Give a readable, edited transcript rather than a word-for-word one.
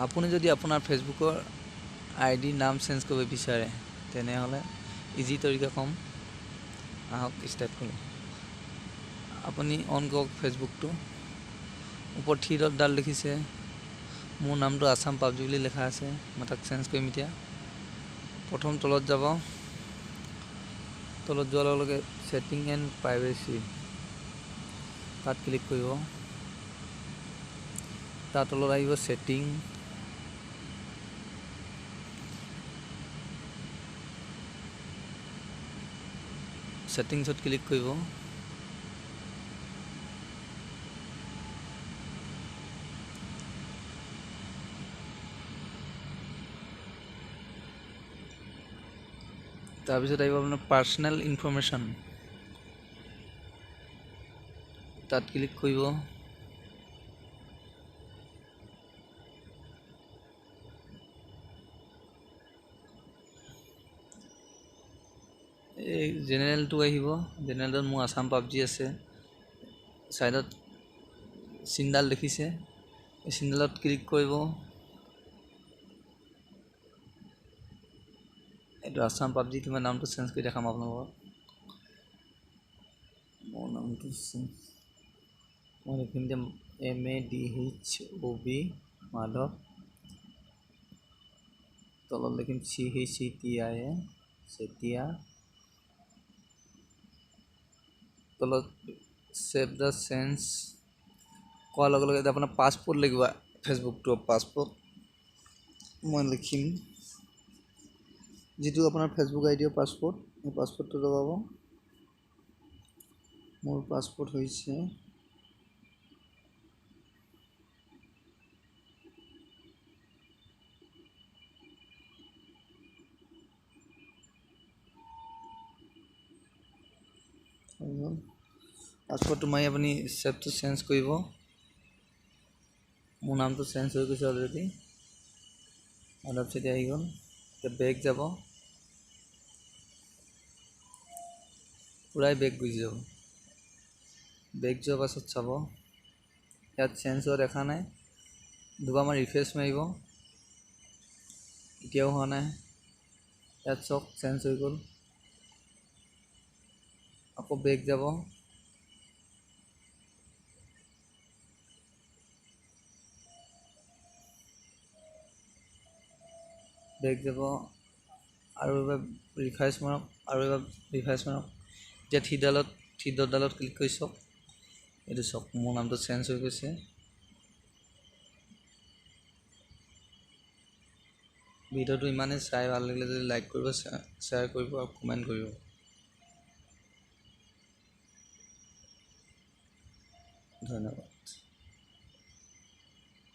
আপুনি যদি আপোনাৰ ফেচবুকৰ আইডি নাম চেঞ্জ কৰিব বিচাৰে তেনেহ'লে ইজি তৰিকা কম, আহক ষ্টাৰ্ট কৰোঁ। আপুনি অন কৰক ফেচবুকটো, ওপৰত থ্ৰী ডটডাল দেখিছে, মোৰ নামটো আছাম পাবজি বুলি লিখা আছে, মই তাক চেঞ্জ কৰিম এতিয়া। প্ৰথম তলত যাব, তলত যোৱাৰ লগে লগে ছেটিং এণ্ড প্ৰাইভেচি তাত ক্লিক কৰিব। তাৰ তলত আহিব ছেটিং, ছেটিংছত ক্লিক কৰিব। তাৰপিছত আহিব আপোনাৰ পাৰ্চনেল ইনফৰমেশ্যন, তাত ক্লিক কৰিব। এই জেনেৰেলটো আহিব, জেনেৰেলত মোৰ আছাম পাবজি আছে, ছাইডত চিনডাল দেখিছে, এই চিনডালত ক্লিক কৰিব। এইটো আছাম পাবজিটো মই নামটো চেঞ্জ কৰি দেখাম আপোনালোকক। মোৰ নামটো মই লিখিম যে MADHOB মাধৱ, তলত লিখিম CHETIA চেতিয়া, তলত ছেভ দ্য চেঞ্জ কোৱাৰ লগে লগে আপোনাৰ পাছপোৰ্ট লাগিব, ফেচবুকটো পাছপোৰ্ট মই লিখিম, যিটো আপোনাৰ ফেচবুক আইডিৰ পাছপোৰ্ট, সেই পাছপোৰ্টটো লগাব। মোৰ পাছপোৰ্ট হৈছে পাছপোৰ্টটো মাৰি আপুনি ছেভটো চেঞ্জ কৰিব। মোৰ নামটো চেঞ্জ হৈ গৈছে অলৰেডি, অলপ চেটি আহি গ'ল। এতিয়া বেক যাব, পূৰাই বেক গুচি যাব। বেক যোৱাৰ পাছত চাব ইয়াত চেঞ্জ হোৱা দেখা নাই, দুবাৰমান ৰিফ্ৰেছ মাৰিব, এতিয়াও হোৱা নাই। ইয়াত চাওক চেঞ্জ হৈ গ'ল, আকৌ বেক যাব, বেক যাব, আৰু এবাৰ ৰিফ্ৰেছ মাৰক, আৰু এবাৰ ৰিফ্ৰেছ মাৰক। এতিয়া থ্ৰী ডটডালত ক্লিক কৰি চাওক, এইটো চাওক মোৰ নামটো চেঞ্জ হৈ গৈছে। ভিডিঅ'টো ইমানেই, চাই ভাল লাগিলে যদি লাইক কৰিব, শ্বেয়াৰ কৰিব আৰু কমেণ্ট কৰিব। ধন্যবাদ।